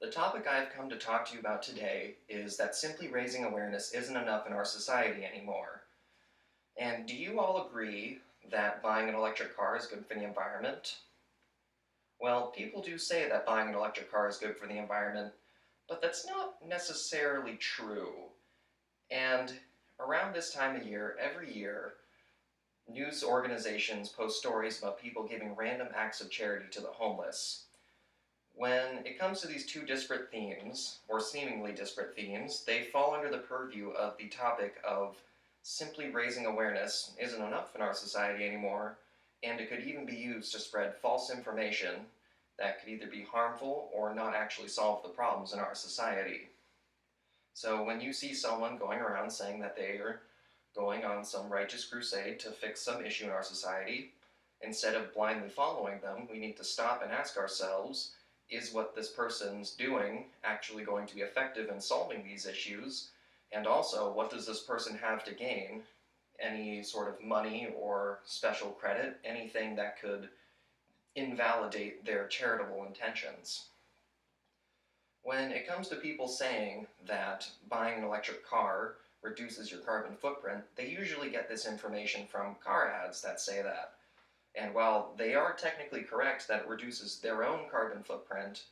The topic I've come to talk to you about today is that simply raising awareness isn't enough in our society anymore. And do you all agree that buying an electric car is good for the environment? Well, people do say that buying an electric car is good for the environment, but that's not necessarily true. And around this time of year, every year, news organizations post stories about people giving random acts of charity to the homeless. When it comes to these two disparate themes, or seemingly disparate themes, they fall under the purview of the topic of simply raising awareness isn't enough in our society anymore, and it could even be used to spread false information that could either be harmful or not actually solve the problems in our society. So when you see someone going around saying that they are going on some righteous crusade to fix some issue in our society, instead of blindly following them, we need to stop and ask ourselves, is what this person's doing actually going to be effective in solving these issues? And also, what does this person have to gain? Any sort of money or special credit, anything that could invalidate their charitable intentions. When it comes to people saying that buying an electric car reduces your carbon footprint, they usually get this information from car ads that say that. And while they are technically correct that it reduces their own carbon footprint,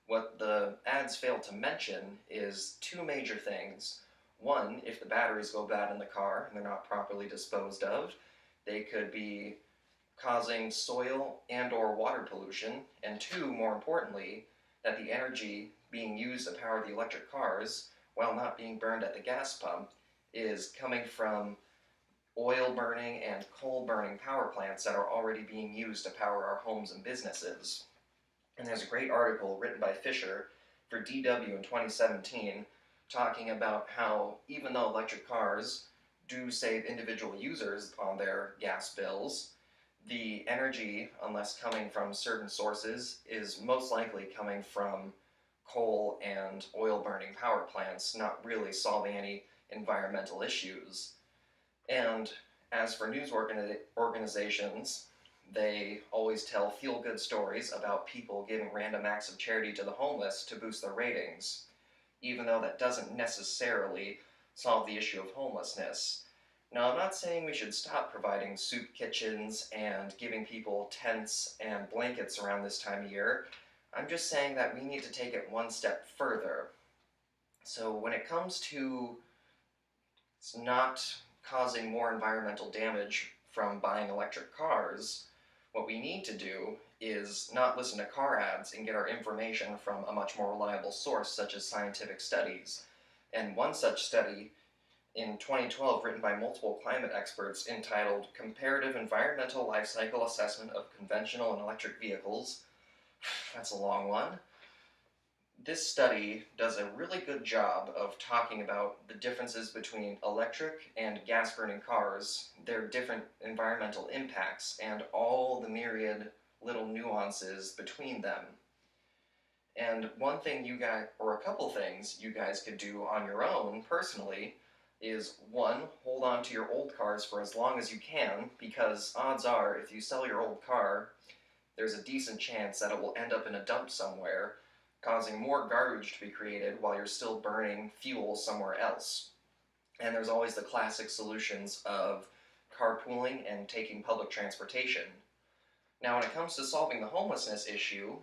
what the ads fail to mention is two major things. One, if the batteries go bad in the car and they're not properly disposed of, they could be causing soil and or water pollution. And two, more importantly, that the energy being used to power the electric cars, while not being burned at the gas pump, is coming from oil burning and coal burning power plants that are already being used to power our homes and businesses. And there's a great article written by Fisher for DW in 2017 talking about how even though electric cars do save individual users on their gas bills, the energy, unless coming from certain sources, is most likely coming from coal and oil burning power plants, not really solving any environmental issues. And as for news organizations, they always tell feel-good stories about people giving random acts of charity to the homeless to boost their ratings, even though that doesn't necessarily solve the issue of homelessness. Now, I'm not saying we should stop providing soup kitchens and giving people tents and blankets around this time of year. I'm just saying that we need to take it one step further. So when it comes to not causing more environmental damage from buying electric cars, what we need to do is not listen to car ads and get our information from a much more reliable source, such as scientific studies. And one such study in 2012, written by multiple climate experts, entitled Comparative Environmental Life Cycle Assessment of Conventional and Electric Vehicles. That's a long one. This study does a really good job of talking about the differences between electric and gas-burning cars, their different environmental impacts, and all the myriad little nuances between them. And one thing you guys, or a couple things you guys could do on your own personally, is one, hold on to your old cars for as long as you can, because odds are if you sell your old car, there's a decent chance that it will end up in a dump somewhere, causing more garbage to be created while you're still burning fuel somewhere else. And there's always the classic solutions of carpooling and taking public transportation. Now, when it comes to solving the homelessness issue,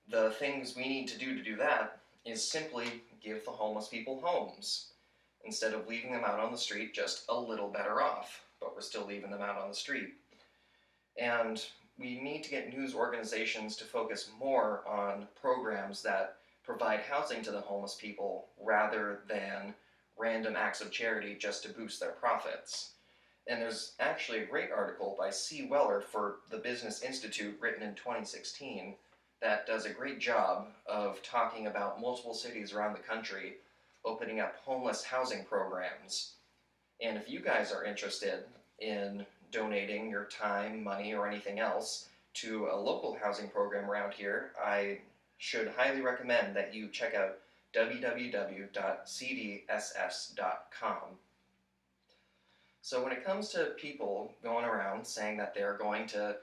the things we need to do that is simply give the homeless people homes. Instead of leaving them out on the street, just a little better off, but we're still leaving them out on the street. And we need to get news organizations to focus more on programs that provide housing to the homeless people rather than random acts of charity just to boost their profits. And there's actually a great article by C. Weller for the Business Institute written in 2016 that does a great job of talking about multiple cities around the country opening up homeless housing programs. And if you guys are interested in donating your time, money, or anything else to a local housing program around here, I should highly recommend that you check out www.cdss.com. So when it comes to people going around saying that they're going to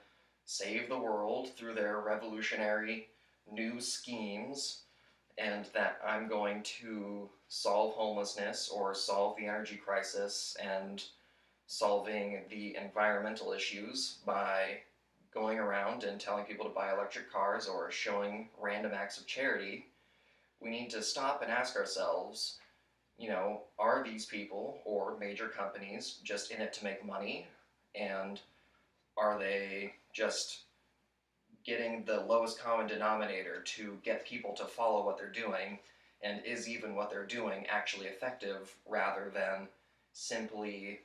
save the world through their revolutionary new schemes and that I'm going to solve homelessness or solve the energy crisis and solving the environmental issues by going around and telling people to buy electric cars or showing random acts of charity. We need to stop and ask ourselves, are these people or major companies just in it to make money? And are they just getting the lowest common denominator to get people to follow what they're doing? And is even what they're doing actually effective rather than simply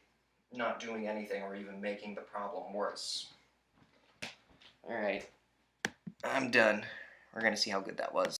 not doing anything or even making the problem worse? Alright, I'm done. We're going to see how good that was.